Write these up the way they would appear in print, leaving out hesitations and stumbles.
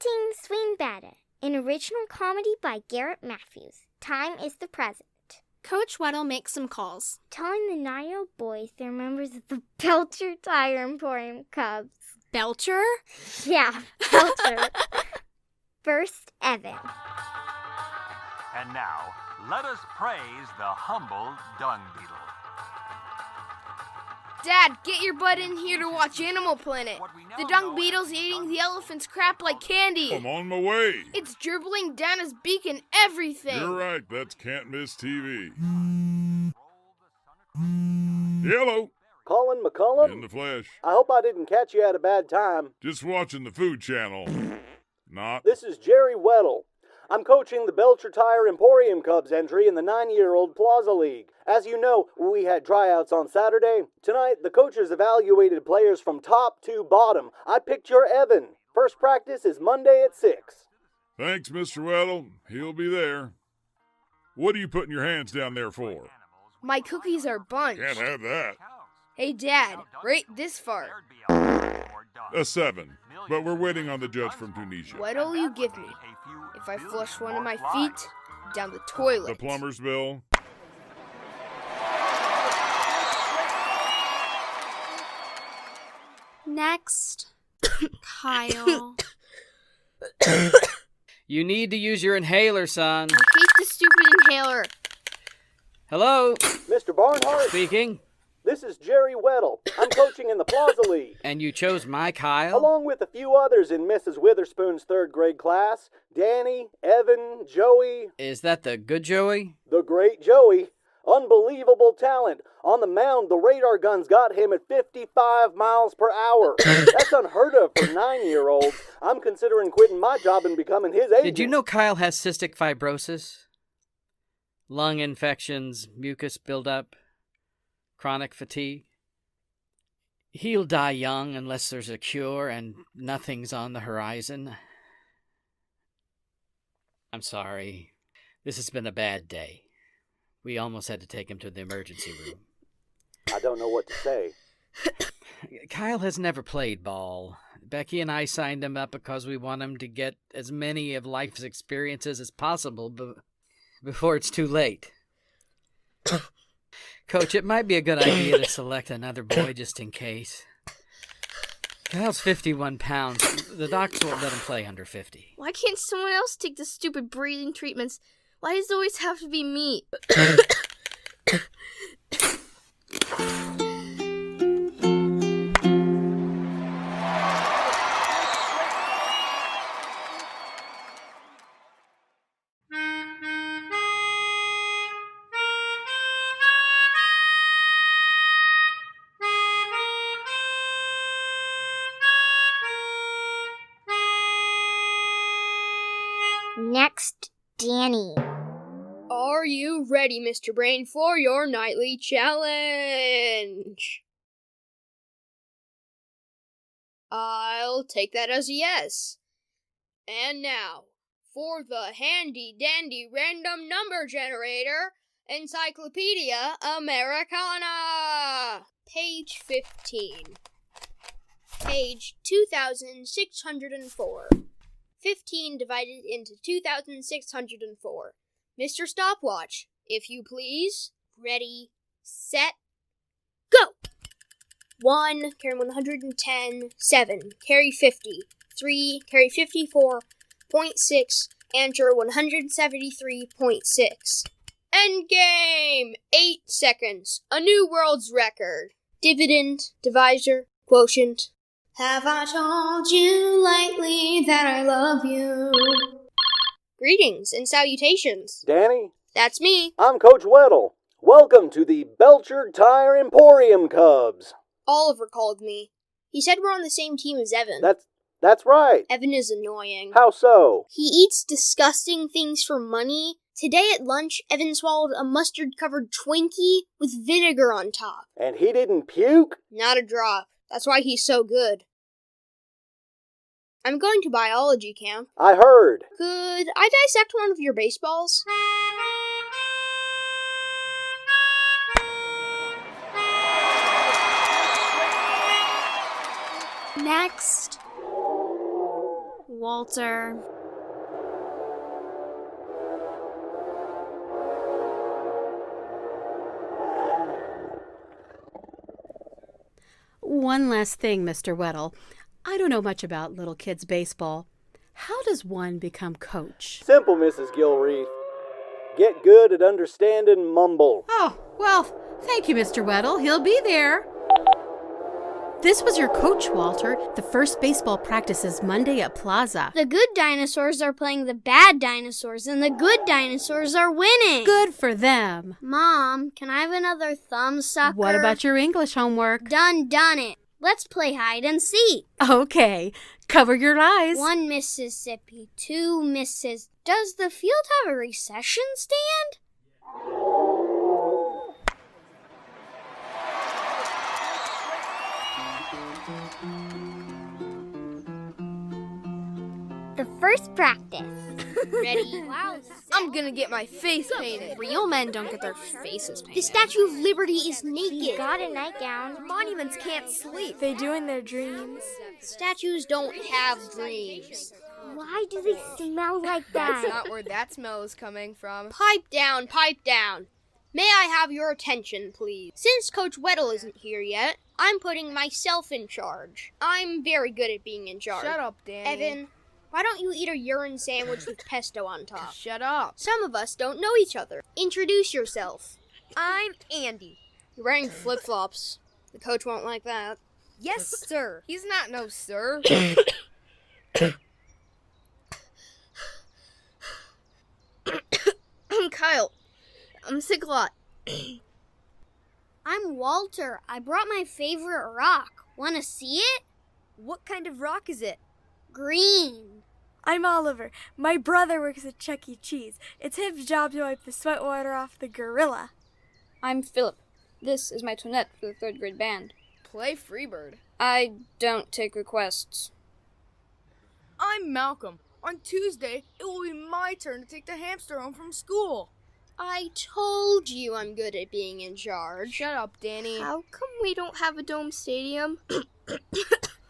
Introducing Swing Batta, an original comedy by Garret Mathews. Time is the present. Coach Weddle makes some calls. Telling the 9-year-old boys they're members of the Belcher Tire Emporium Cubs. Belcher? Yeah, Belcher. First, Evan. And now, let us praise the humble dung beetle. Dad, get your butt in here to watch Animal Planet. The dung beetle's eating the elephant's crap like candy. I'm on my way. It's dribbling down his beak and everything. You're right, that's Can't Miss TV. Hello. Colin McCullum? In the flesh. I hope I didn't catch you at a bad time. Just watching the Food Channel. Not. This is Jerry Weddle. I'm coaching the Belcher Tire Emporium Cubs entry in the 9-year-old Plaza League. As you know, we had tryouts on Saturday. Tonight, the coaches evaluated players from top to bottom. I picked your Evan. First practice is Monday at 6. Thanks, Mr. Weddle. He'll be there. What are you putting your hands down there for? My cookies are bunched. Can't have that. Hey, Dad, rate this far. A 7. But we're waiting on the judge from Tunisia. What'll you give me if I flush one of my feet down the toilet? The plumber's bill. Next, Kyle. You need to use your inhaler, son. I hate the stupid inhaler. Hello? Mr. Barnhart? Speaking. This is Jerry Weddle. I'm coaching in the Plaza League. And you chose my Kyle? Along with a few others in Mrs. Witherspoon's 3rd grade class. Danny, Evan, Joey. Is that the good Joey? The great Joey. Unbelievable talent. On the mound, the radar guns got him at 55 miles per hour. That's unheard of for 9-year-olds. I'm considering quitting my job and becoming his agent. Did you know Kyle has cystic fibrosis? Lung infections, mucus buildup, chronic fatigue. He'll die young unless there's a cure and nothing's on the horizon. I'm sorry. This has been a bad day. We almost had to take him to the emergency room. I don't know what to say. Kyle has never played ball. Becky and I signed him up because we want him to get as many of life's experiences as possible before it's too late. Coach, it might be a good idea to select another boy just in case. Kyle's 51 pounds. The doctors won't let him play under 50. Why can't someone else take the stupid breathing treatments? Why does it always have to be me? Next, Danny. Are you ready, Mr. Brain, for your nightly challenge? I'll take that as a yes. And now, for the handy-dandy random number generator, Encyclopedia Americana! Page 15. Page 2604. 15 divided into 2604. Mr. Stopwatch, if you please. Ready, set, go! 1, carry 110, 7, carry 50, 3, carry 54.6, answer 173.6. Endgame! 8 seconds, a new world's record. Dividend, divisor, quotient. Have I told you lately that I love you? Greetings and salutations. Danny? That's me. I'm Coach Weddle. Welcome to the Belcher Tire Emporium Cubs. Oliver called me. He said we're on the same team as Evan. That's right. Evan is annoying. How so? He eats disgusting things for money. Today at lunch, Evan swallowed a mustard-covered Twinkie with vinegar on top. And he didn't puke? Not a drop. That's why he's so good. I'm going to biology camp. I heard. Could I dissect one of your baseballs? Next, Walter. One last thing, Mr. Weddle. I don't know much about little kids' baseball. How does one become coach? Simple, Mrs. Gilreath. Get good at understanding mumble. Oh, well, thank you, Mr. Weddle. He'll be there. This was your coach, Walter. The first baseball practice is Monday at Plaza. The good dinosaurs are playing the bad dinosaurs, and the good dinosaurs are winning. Good for them. Mom, can I have another thumb sucker? What about your English homework? Done it. Let's play hide and seek. Okay. Cover your eyes. 1 Mississippi, 2 Misses. Does the field have a recession stand? The first practice. Ready? Wow. I'm gonna get my face painted. Real men don't get their faces The painted. Statue of Liberty is naked. He's got a nightgown. Monuments can't sleep. They do in their dreams. Statues don't have dreams. Why do they smell like That's that? not where that smell is coming from. Pipe down, pipe down. May I have your attention, please? Since Coach Weddle isn't here yet, I'm putting myself in charge. I'm very good at being in charge. Shut up, Danny. Evan, why don't you eat a urine sandwich with pesto on top? Shut up. Some of us don't know each other. Introduce yourself. I'm Andy. You're wearing flip-flops. The coach won't like that. Yes, sir. He's not no sir. I'm Kyle. I'm sick a lot. I'm Walter. I brought my favorite rock. Want to see it? What kind of rock is it? Green. I'm Oliver. My brother works at Chuck E. Cheese. It's his job to wipe the sweat water off the gorilla. I'm Philip. This is my tonette for the 3rd grade band. Play Freebird. I don't take requests. I'm Malcolm. On Tuesday, it will be my turn to take the hamster home from school. I told you I'm good at being in charge. Shut up, Danny. How come we don't have a dome stadium?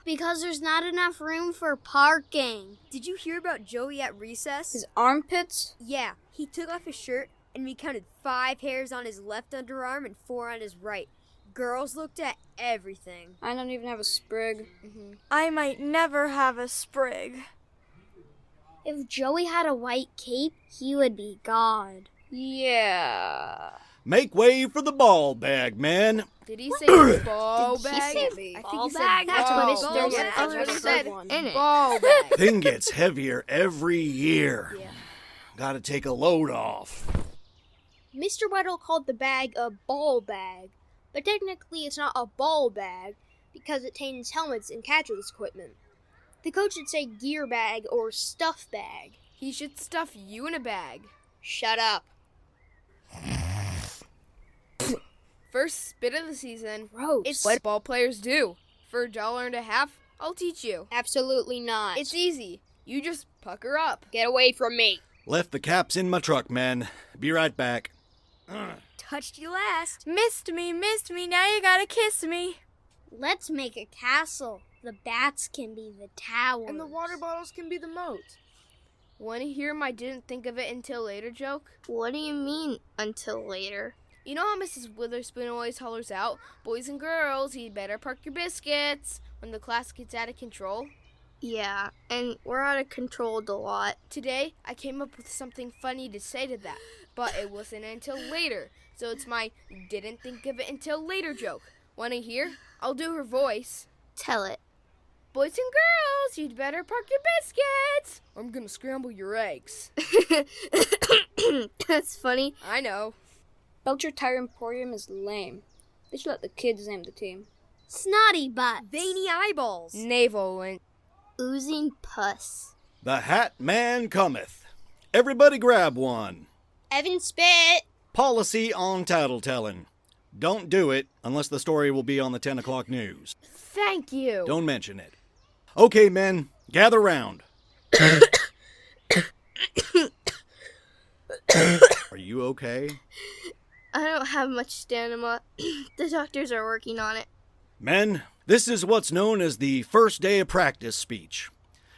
Because there's not enough room for parking. Did you hear about Joey at recess? His armpits? Yeah, he took off his shirt and we counted 5 hairs on his left underarm and 4 on his right. Girls looked at everything. I don't even have a sprig. I might never have a sprig. If Joey had a white cape, he would be God. Yeah. Make way for the ball bag, man. Did he say ball bag? say I think ball he said bag? That's ball what bag. Mr. Yeah, that's what he Weddle said. said. Ball bag. Thing gets heavier every year. Yeah. Gotta take a load off. Mr. Weddle called the bag a ball bag, but technically it's not a ball bag because it contains helmets and catcher's equipment. The coach should say gear bag or stuff bag. He should stuff you in a bag. Shut up. First spit of the season. Gross. It's what ball players do. For $1.50, I'll teach you. Absolutely not. It's easy. You just pucker up. Get away from me. Left the caps in my truck, man. Be right back. Touched you last. Missed me, now you gotta kiss me. Let's make a castle. The bats can be the towers. And the water bottles can be the moat. Want to hear my didn't think of it until later joke? What do you mean, until later? You know how Mrs. Witherspoon always hollers out, "Boys and girls, you'd better park your biscuits," when the class gets out of control? Yeah, and we're out of control a lot. Today, I came up with something funny to say to that, but it wasn't until later, so it's my didn't think of it until later joke. Want to hear? I'll do her voice. Tell it. "Boys and girls, you'd better park your biscuits, or I'm gonna scramble your eggs." That's funny. I know. Belcher Tire Emporium is lame. They should let the kids name the team. Snotty butt. Veiny eyeballs. Navel lint. Oozing pus. The Hat Man cometh. Everybody grab one. Evan spit. Policy on tattletellin'. Don't do it unless the story will be on the 10 o'clock news. Thank you. Don't mention it. Okay, men, gather round. Are you okay? I don't have much stamina. The doctors are working on it. Men, this is what's known as the first day of practice speech.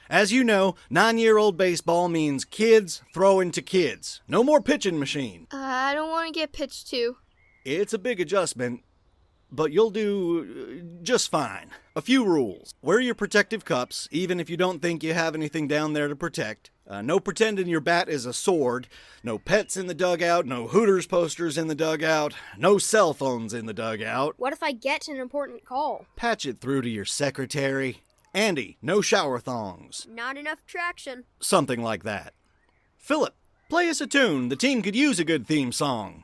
As you know, 9-year-old baseball means kids throwing to kids. No more pitching machine. I don't want to get pitched to. It's a big adjustment, but you'll do just fine. A few rules. Wear your protective cups, even if you don't think you have anything down there to protect. No pretending your bat is a sword. No pets in the dugout. No Hooters posters in the dugout. No cell phones in the dugout. What if I get an important call? Patch it through to your secretary. Andy, no shower thongs. Not enough traction. Something like that. Philip, play us a tune. The team could use a good theme song.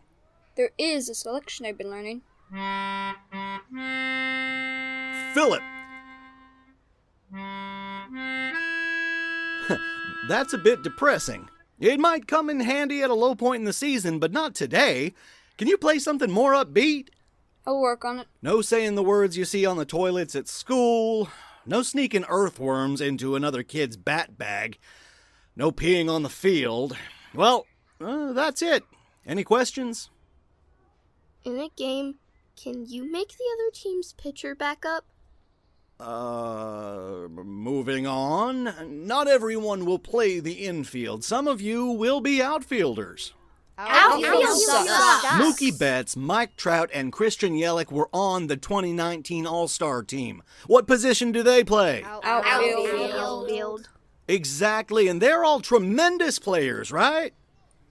There is a selection I've been learning. Philip! That's a bit depressing. It might come in handy at a low point in the season, but not today. Can you play something more upbeat? I'll work on it. No saying the words you see on the toilets at school. No sneaking earthworms into another kid's bat bag. No peeing on the field. Well, that's it. Any questions? In a game, can you make the other team's pitcher back up? Moving on. Not everyone will play the infield. Some of you will be outfielders. Outfielders sucks. Mookie Betts, Mike Trout, and Christian Yelich were on the 2019 All-Star team. What position do they play? Outfield. Exactly, and they're all tremendous players, right?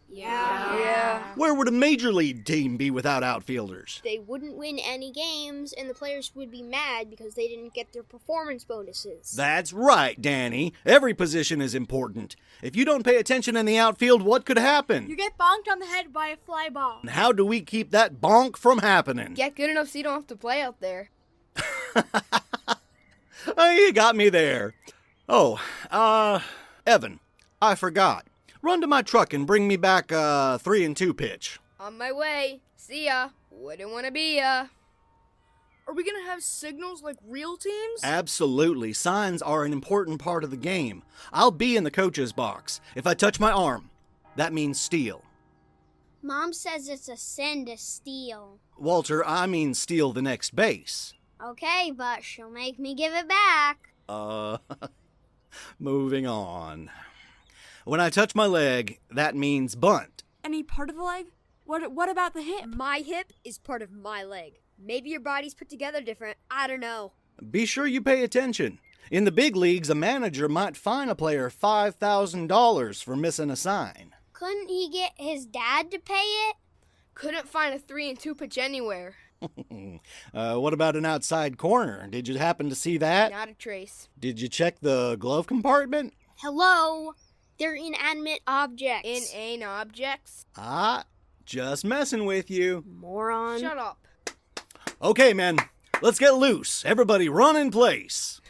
Yeah. Where would a major league team be without outfielders? They wouldn't win any games, and the players would be mad because they didn't get their performance bonuses. That's right, Danny. Every position is important. If you don't pay attention in the outfield, what could happen? You get bonked on the head by a fly ball. And how do we keep that bonk from happening? Get good enough so you don't have to play out there. Oh, you got me there. Oh, Evan, I forgot. Run to my truck and bring me back a 3-2 pitch. On my way. See ya. Wouldn't want to be ya. Are we gonna have signals like real teams? Absolutely. Signs are an important part of the game. I'll be in the coach's box. If I touch my arm, that means steal. Mom says it's a sin to steal. Walter, I mean steal the next base. Okay, but she'll make me give it back. Moving on. When I touch my leg, that means bunt. Any part of the leg? What about the hip? My hip is part of my leg. Maybe your body's put together different. I don't know. Be sure you pay attention. In the big leagues, a manager might fine a player $5,000 for missing a sign. Couldn't he get his dad to pay it? Couldn't find a 3-2 pitch anywhere. What about an outside corner? Did you happen to see that? Not a trace. Did you check the glove compartment? Hello? They're inanimate objects. Inane objects? Just messing with you. Moron. Shut up. Okay, men, let's get loose. Everybody run in place.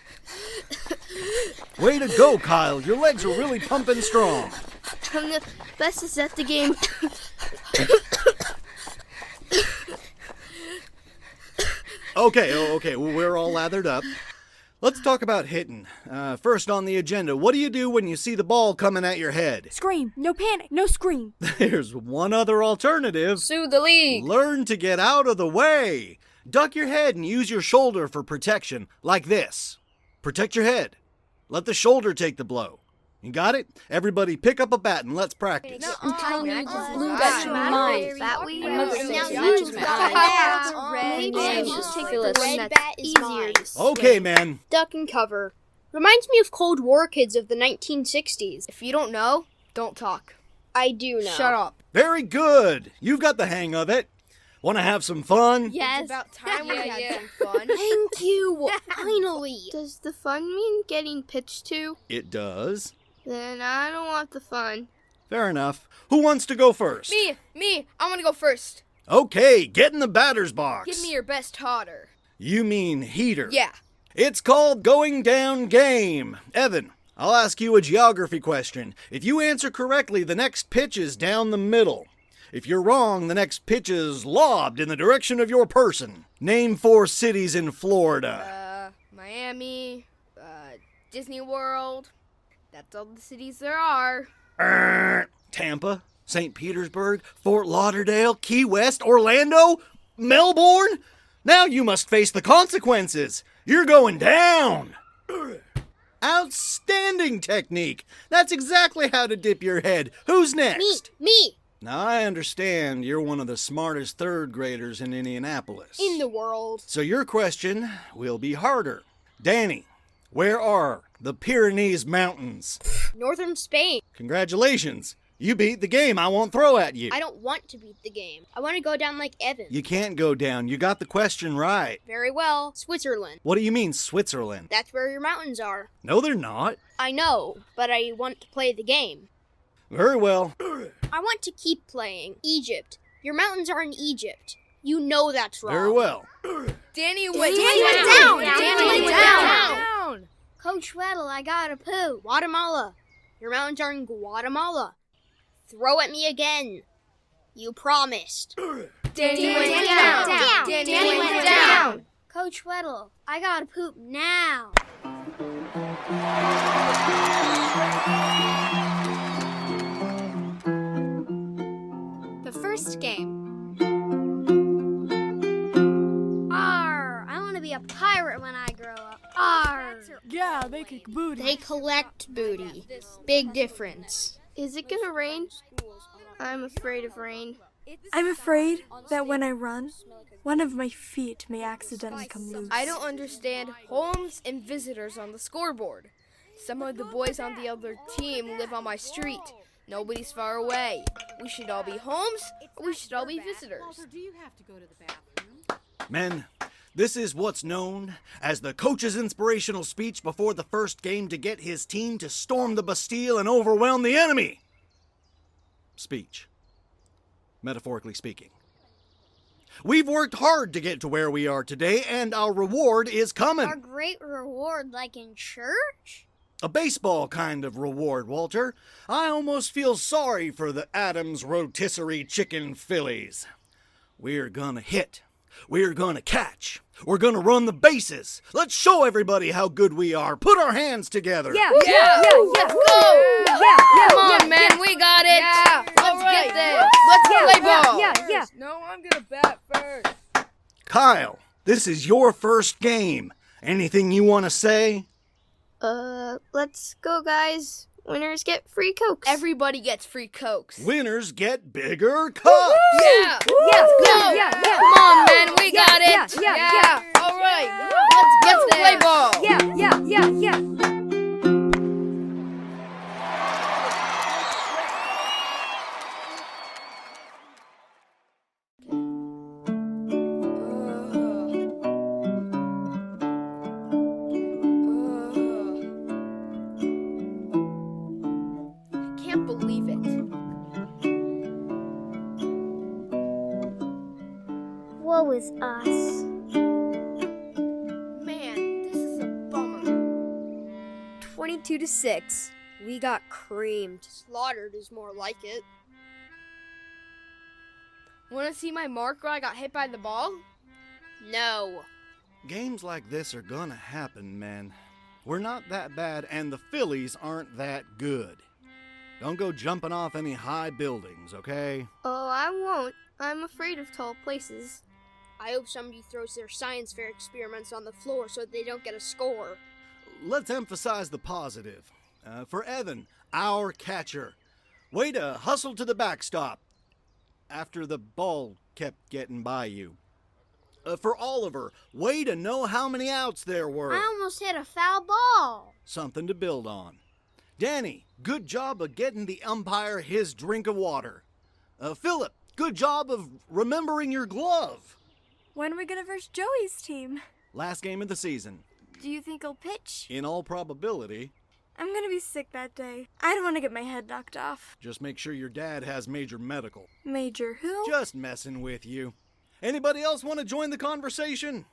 Way to go, Kyle. Your legs are really pumping strong. I'm the bestest at the game. Okay, well, we're all lathered up. Let's talk about hitting. First on the agenda, what do you do when you see the ball coming at your head? Scream. No panic. No scream. There's one other alternative. Sue the league. Learn to get out of the way. Duck your head and use your shoulder for protection, like this. Protect your head. Let the shoulder take the blow. You got it? Everybody pick up a bat and let's practice. I'm telling you, blue got got your mind. My mother says you just Maybe I should take the the red one bat is mine. Okay, man. Duck and cover. Reminds me of Cold War kids of the 1960s. If you don't know, don't talk. I do know. Shut up. Very good. You've got the hang of it. Want to have some fun? It's about time we had some fun. Thank you. Finally. Does the fun mean getting pitched to? It does. Then I don't want the fun. Fair enough. Who wants to go first? Me. I'm gonna go first. Okay, get in the batter's box. Give me your best hotter. You mean heater? Yeah. It's called Going Down Game. Evan, I'll ask you a geography question. If you answer correctly, the next pitch is down the middle. If you're wrong, the next pitch is lobbed in the direction of your person. Name 4 cities in Florida. Miami, Disney World. That's all the cities there are. Tampa, St. Petersburg, Fort Lauderdale, Key West, Orlando, Melbourne. Now you must face the consequences. You're going down. Outstanding technique! That's exactly how to dip your head. Who's next? Me! Now, I understand you're one of the smartest third graders in Indianapolis. In the world. So your question will be harder. Danny, where are the Pyrenees Mountains? Northern Spain. Congratulations. You beat the game. I won't throw at you. I don't want to beat the game. I want to go down like Evan. You can't go down. You got the question right. Very well. Switzerland. What do you mean, Switzerland? That's where your mountains are. No, they're not. I know, but I want to play the game. Very well. I want to keep playing. Egypt. Your mountains are in Egypt. You know that's wrong. Very well. Danny went down. Danny went down. Coach Weddle, I gotta poo. Guatemala. Your mountains are in Guatemala. Throw at me again. You promised. Danny went down. Danny went down. Coach Weddle, I gotta poop now. The first game. Arr! I wanna be a pirate when I grow up. Arr! Yeah, they kick booty. They collect booty. Big difference. Is it gonna rain? I'm afraid of rain. I'm afraid that when I run, one of my feet may accidentally come loose. I don't understand homes and visitors on the scoreboard. Some of the boys on the other team live on my street. Nobody's far away. We should all be homes, or we should all be visitors. Do you have to go to the bathroom? Men, this is what's known as the coach's inspirational speech before the first game to get his team to storm the Bastille and overwhelm the enemy. Speech. Metaphorically speaking. We've worked hard to get to where we are today, and our reward is coming. Our great reward, like in church? A baseball kind of reward, Walter. I almost feel sorry for the Adams rotisserie chicken Phillies. We're gonna hit. We're gonna catch. We're gonna run the bases. Let's show everybody how good we are. Put our hands together. Yeah. Let's go. Come on, man. We got it. Yeah. Let's get there. Let's play ball. No, I'm gonna bat first. Kyle, this is your first game. Anything you want to say? Let's go, guys. Winners get free Cokes. Everybody gets free Cokes. Winners get bigger cups. Yeah. Let's go. Come on, man. We got it. Yeah. All right. Let's play ball. Yeah. Can't believe it. Woe is us. Man, this is a bummer. 22-6. We got creamed. Slaughtered is more like it. Want to see my mark where I got hit by the ball? No. Games like this are gonna happen, man. We're not that bad, and the Phillies aren't that good. Don't go jumping off any high buildings, okay? Oh, I won't. I'm afraid of tall places. I hope somebody throws their science fair experiments on the floor so they don't get a score. Let's emphasize the positive. For Evan, our catcher. Way to hustle to the backstop after the ball kept getting by you. For Oliver, way to know how many outs there were. I almost hit a foul ball. Something to build on. Danny, good job of getting the umpire his drink of water. Philip, good job of remembering your glove. When are we gonna verse Joey's team? Last game of the season. Do you think he'll pitch? In all probability. I'm gonna be sick that day. I don't want to get my head knocked off. Just make sure your dad has major medical. Major who? Just messing with you. Anybody else want to join the conversation?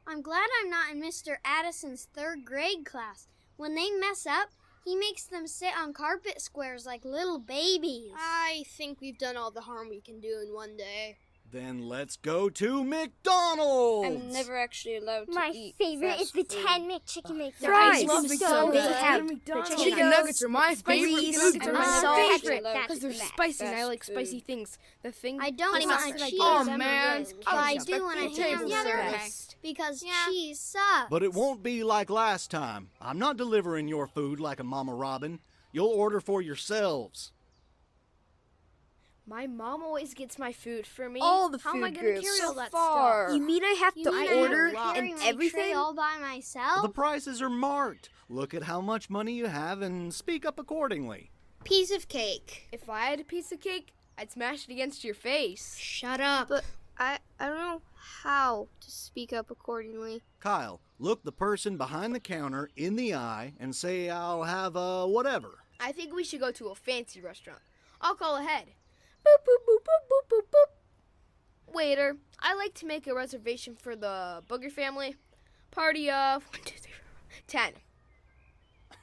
I'm glad I'm not in Mr. Addison's third grade class. When they mess up, he makes them sit on carpet squares like little babies. I think we've done all the harm we can do in one day. Then let's go to McDonald's! I'm never actually allowed to My eat favorite is fast the food. 10 McChicken McNuggets. Fries. They're Love so McDonald's. good. Chicken nuggets are my favorite. Please. Chicken nuggets are my Ketchup, favorite that's because they're the best. spicy and I Fast like food. spicy things. The thing I don't honey want mustard. cheese. Oh man, But I do want a ham Yeah, they're okay. sandwich because cheese sucks. But it won't be like last time. I'm not delivering your food like a Mama Robin. You'll order for yourselves. My mom always gets my food for me. All the How food am I gonna groups. carry all that far. stuff? You mean I have to order carry and my everything? tray all by myself? The prices are marked. Look at how much money you have and speak up accordingly. Piece of cake. If I had a piece of cake, I'd smash it against your face. Shut up. But I don't know how to speak up accordingly. Kyle, look the person behind the counter in the eye and say, I'll have a whatever. I think we should go to a fancy restaurant. I'll call ahead. Boop, boop, boop, boop, boop, boop, boop. Waiter, I'd like to make a reservation for the Booger family. Party of 1, 2, 3,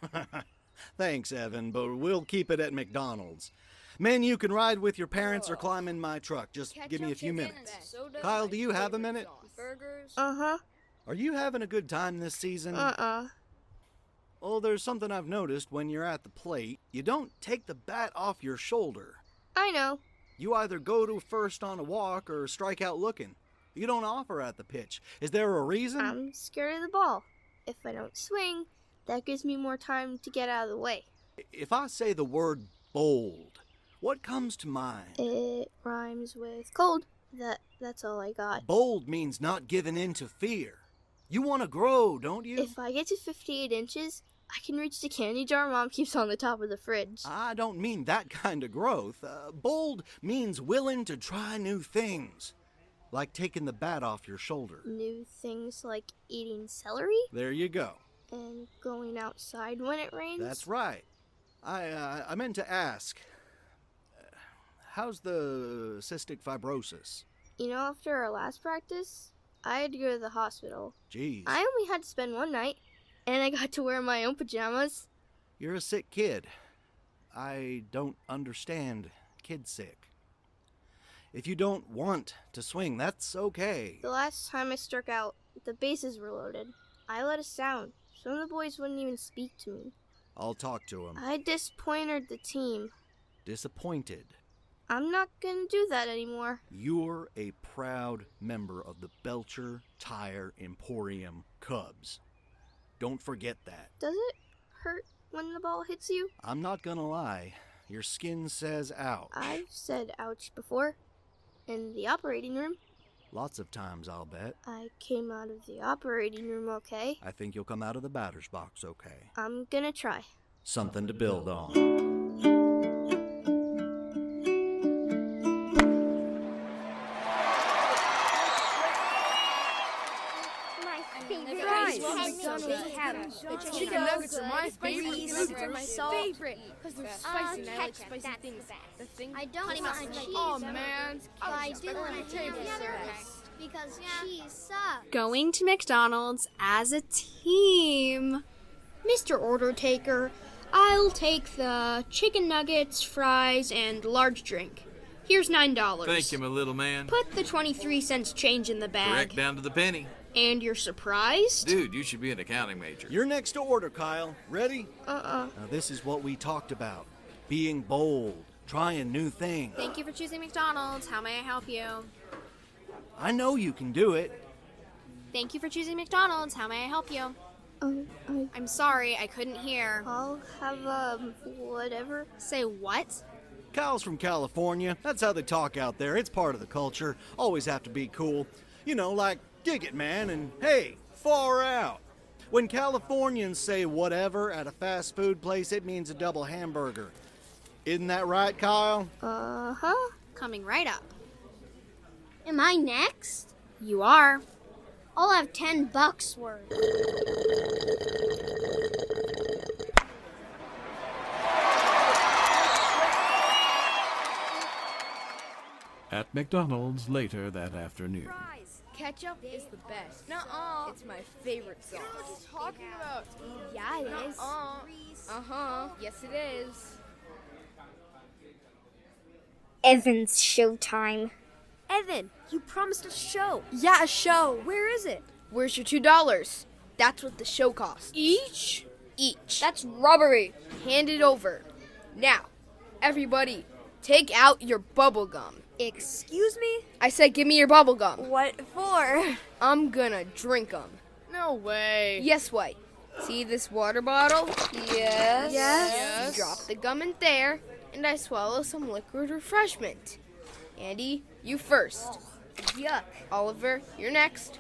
4, 10. Thanks, Evan, but we'll keep it at McDonald's. Men, you can ride with your parents or climb in my truck. Just give me a few minutes. Kyle, do you have a minute? Burgers. Uh-huh. Are you having a good time this season? Uh-uh. Well, there's something I've noticed when you're at the plate. You don't take the bat off your shoulder. I know. You either go to first on a walk or strike out looking. You don't offer at the pitch. Is there a reason? I'm scared of the ball. If I don't swing, that gives me more time to get out of the way. If I say the word bold, what comes to mind? It rhymes with cold. That's all I got. Bold means not giving in to fear. You want to grow, don't you? If I get to 58 inches, I can reach the candy jar Mom keeps on the top of the fridge. I don't mean that kind of growth. Bold means willing to try new things. Like taking the bat off your shoulder. New things like eating celery There you go. and going outside when it rains. That's right. I meant to ask, how's the cystic fibrosis? You know, after our last practice, I had to go to the hospital. Jeez, I only had to spend one night, and I got to wear my own pajamas. you're a sick kid. I don't understand kid sick. If you don't want to swing, that's okay. The last time I struck out, the bases were loaded. I let a sound. Some of the boys wouldn't even speak to me. I'll talk to him. I disappointed the team. Disappointed. I'm not gonna do that anymore. You're a proud member of the Belcher Tire Emporium Cubs. Don't forget that. Does it hurt when the ball hits you? I'm not gonna lie. Your skin says ouch. I've said ouch before. In the operating room. Lots of times, I'll bet. I came out of the operating room okay. I think you'll come out of the batter's box okay. I'm gonna try. Something to build on. My favorite Fries. is Love 10 McDonald's. McChicken. Chicken nuggets are my favorite. Please. Chicken nuggets are my Salt. favorite because they're spicy and I like ketchup, spicy that's things. the best. The thing. I don't honey want mustard. cheese. Oh man. But I do want a ham Table sandwich because cheese sucks. Going to McDonald's as a team. Mr. Order Taker, I'll take the chicken nuggets, fries, and large drink. Here's $9. Thank you, my little man. Put the 23 cents change in the bag. Correct down to the penny. And you're surprised? Dude, you should be an accounting major. You're next to order, Kyle. Ready? Uh-uh. Now, this is what we talked about. Being bold, trying new things. Thank you for choosing McDonald's. How may I help you? I know you can do it. Thank you for choosing McDonald's. How may I help you? I'm sorry, I couldn't hear. I'll have, whatever. Say what? Kyle's from California. That's how they talk out there. It's part of the culture. Always have to be cool. You know, like, dig it, man, and hey, far out. When Californians say whatever at a fast food place, it means a double hamburger. Isn't that right, Kyle? Uh-huh. Coming right up. Am I next? You are. I'll have $10 worth. At McDonald's later that afternoon. Ketchup is the best. Nuh-uh. It's my favorite sauce. What are you talking about? Yeah, it is. Uh-huh. Yes, it is. Evan's showtime. Evan, you promised a show. Yeah, a show. Where is it? Where's your $2? That's what the show costs. Each? Each. That's robbery. Hand it over. Now, everybody, take out your bubble gum. Excuse me? I said give me your bubble gum. What for? I'm gonna drink them. No way. Yes, White. See this water bottle? Yes. You drop the gum in there, and I swallow some liquid refreshment. Andy, you first. Yuck. Oliver, you're next.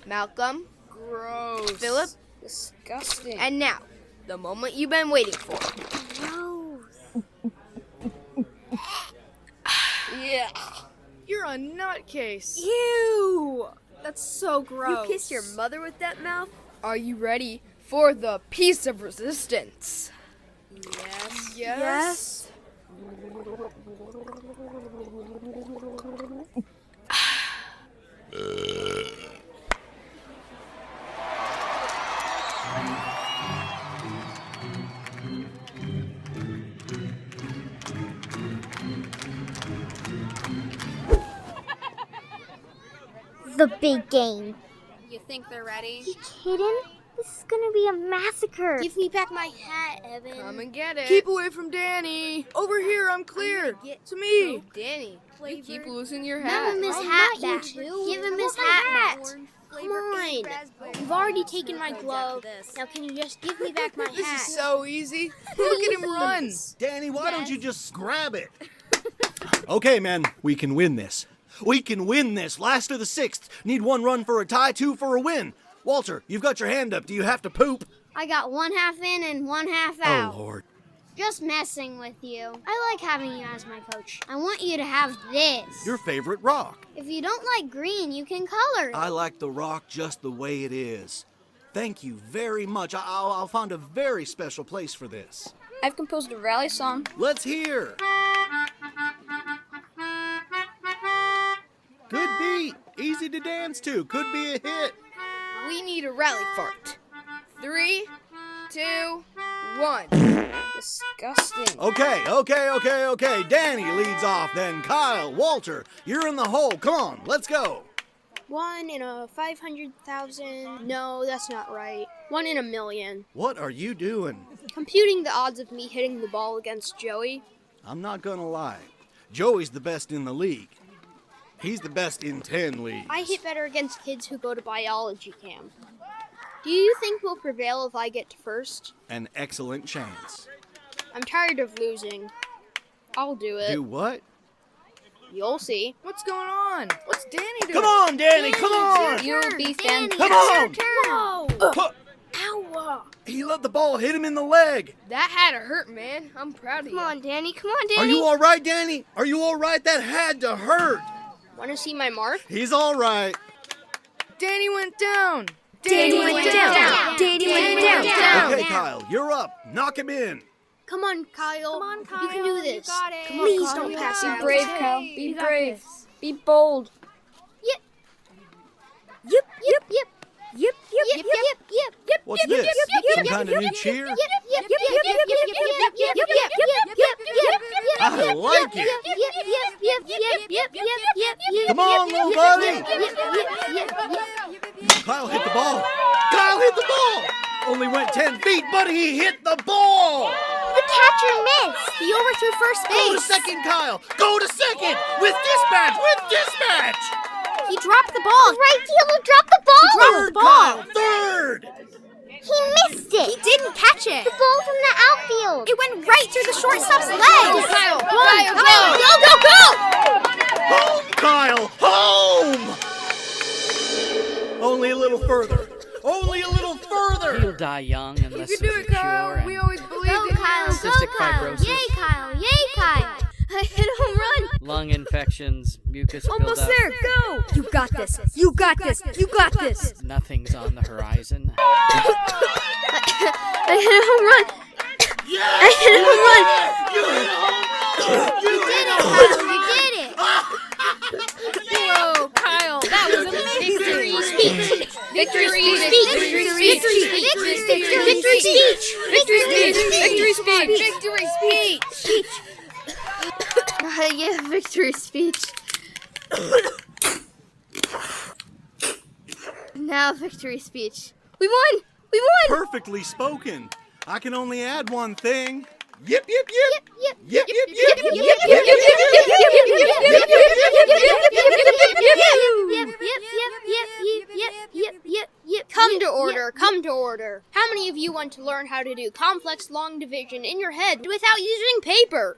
Malcolm. Gross. Philip. Disgusting. And now, the moment you've been waiting for. Yeah. You're a nutcase. Ew! That's so gross. You kiss your mother with that mouth? Are you ready for the piece of resistance? Yes. Yes. The big game. You think they're ready? You kidding? This is gonna be a massacre. Give me back my hat, Evan. Come and get it. Keep away from Danny. Over here, I'm clear. To me. Oh, Danny, you keep losing your Give hat. him his hat back. Give him his hat back. Come on. You've already taken my glove. Now can you just give me back my hat? This is so easy. Look at him run. Danny, why don't you just grab it? Okay, man, we can win this. We can win this. Last of the sixth. Need 1 run for a tie, 2 for a win. Walter, you've got your hand up. Do you have to poop? I got 1 half in and 1 half out. Oh, Lord. Just messing with you. I like having you as my coach. I want you to have this. Your favorite rock. If you don't like green, you can color it. I like the rock just the way it is. Thank you very much. I'll find a very special place for this. I've composed a rally song. Let's hear. Good beat. Easy to dance to. Could be a hit. We need a rally fart. 3, 2, 1. Disgusting. Okay. Danny leads off, then Kyle, Walter, you're in the hole. Come on, let's go. 1 in a 500,000. No, that's not right. 1 in a million. What are you doing? Computing the odds of me hitting the ball against Joey. I'm not gonna lie. Joey's the best in the league. He's the best in 10 leagues. I hit better against kids who go to biology camp. Do you think we'll prevail if I get to first? An excellent chance. I'm tired of losing. I'll do it. Do what? You'll see. What's going on? What's Danny doing? Come on, Danny, come on! You'll be fantastic. Come on! Whoa! Ow! He let the ball hit him in the leg. That had to hurt, man. I'm proud of you. Come on, Danny. Come on, Danny. Are you all right, Danny? Are you all right? That had to hurt. Want to see my mark? He's all right. Danny went down. Danny went down. Danny went down. Okay, Kyle, you're up. Knock him in. Come on, Kyle. You can do this. Come on, Please Kyle. don't pass Be out. brave, Kyle. You Be got brave. this. Be bold. What's this? Some kind of new cheer? I like it. Come on, little buddy. Kyle hit the ball. Kyle hit the ball. Only went 10 feet, but he hit the ball. The catcher missed. He overthrew first base. Go to second, Kyle. Go to second. With dispatch. He dropped the ball. The right fielder dropped the ball. Third, Kyle. Third. He missed it. He didn't catch it. The ball from the outfield. It went right through the shortstop's legs. Kyle, Go, Home, Kyle. Home. Only a little further. He'll die young unless You can do there's it, a Kyle. cure We and always believed Go, in Kyle. you. cystic Go, Kyle. fibrosis. Yay, Kyle. Yay, Kyle. I hit a home run. lung infections, mucus Almost buildup. there. Go. You got this. You got this. You got this. Nothing's on the horizon. I hit a home run. I hit a home run. You hit a home run. You did it, Kyle. You did it. Whoa, Kyle, that was a victory speech. Victory speech. Victory speech. Victory speech. Victory speech. Victory speech. Yeah, victory speech. Now victory speech. We won! We won! Perfectly spoken. I can only add one thing. Yip, yip, yip. Yip, Yip, yip, yip. Yip, yip, yip. Come to order, come to order. How many of you want to learn how to do complex long division in your head without using paper?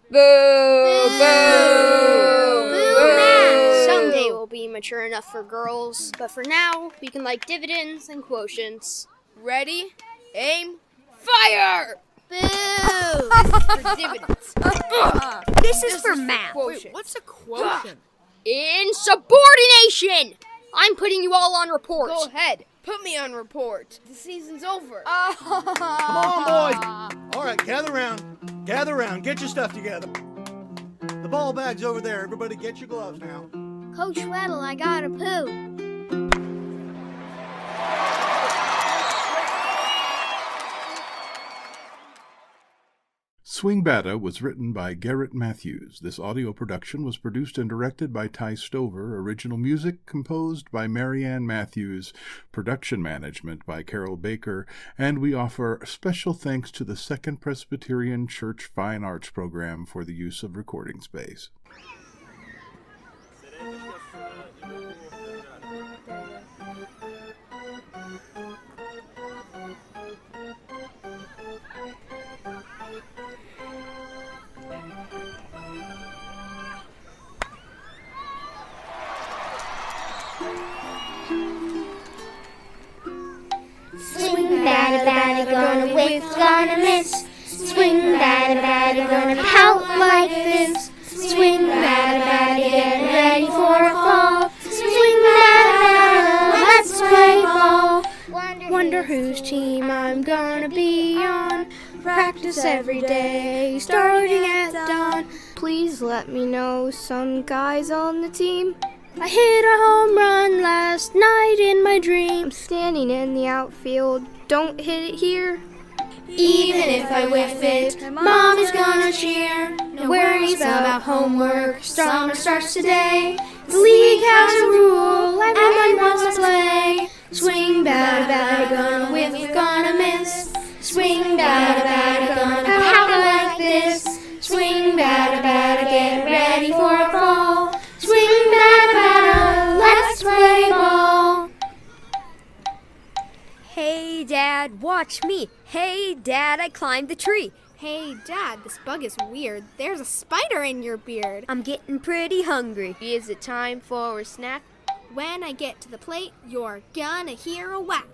Boo! Boo! Boo! Someday we'll be mature enough for girls, but for now, we can like dividends and quotients. Ready, aim, fire! Boo! For dividends. This is for math. Wait, what's a quotient? Insubordination! I'm putting you all on report. Go ahead. Put me on report. The season's over. Come on, boys. All right, gather around. Gather around. Get your stuff together. The ball bag's over there. Everybody get your gloves now. Coach Weddle, I gotta poo. Swing Batta was written by Garret Mathews. This audio production was produced and directed by Ty Stover. Original music composed by Marianne Mathews. Production management by Carol Baker. And we offer special thanks to the Second Presbyterian Church Fine Arts Program for the use of recording space. Swing batta batta, gonna whiff, gonna miss. Swing batta batta, gonna pout like this. Swing batta batta, get ready for a fall. Swing batta batta, let's play ball. Wonder whose team I'm gonna be on. Practice every day, starting at dawn. Please let me know some guys on the team. I hit a home run last night in my dream. I'm standing in the outfield. Don't hit it here. Even if I whiff it, Mom is gonna cheer. No worries about homework, summer starts today. The league has a rule, everyone wants to play. Swing batta batta, gonna whiff, gonna miss. Swing batta batta, gonna pout like this. Swing batta batta, get ready for a fall. Swing batta batta, let's play ball. Hey, Dad, watch me. Hey, Dad, I climbed the tree. Hey, Dad, this bug is weird. There's a spider in your beard. I'm getting pretty hungry. Is it time for a snack? When I get to the plate, you're gonna hear a whack.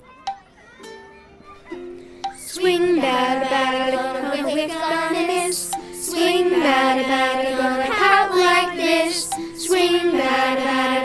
Swing batta batta, gonna whiff, gonna miss. Swing batta batta, gonna pout like this. Swing batta batta,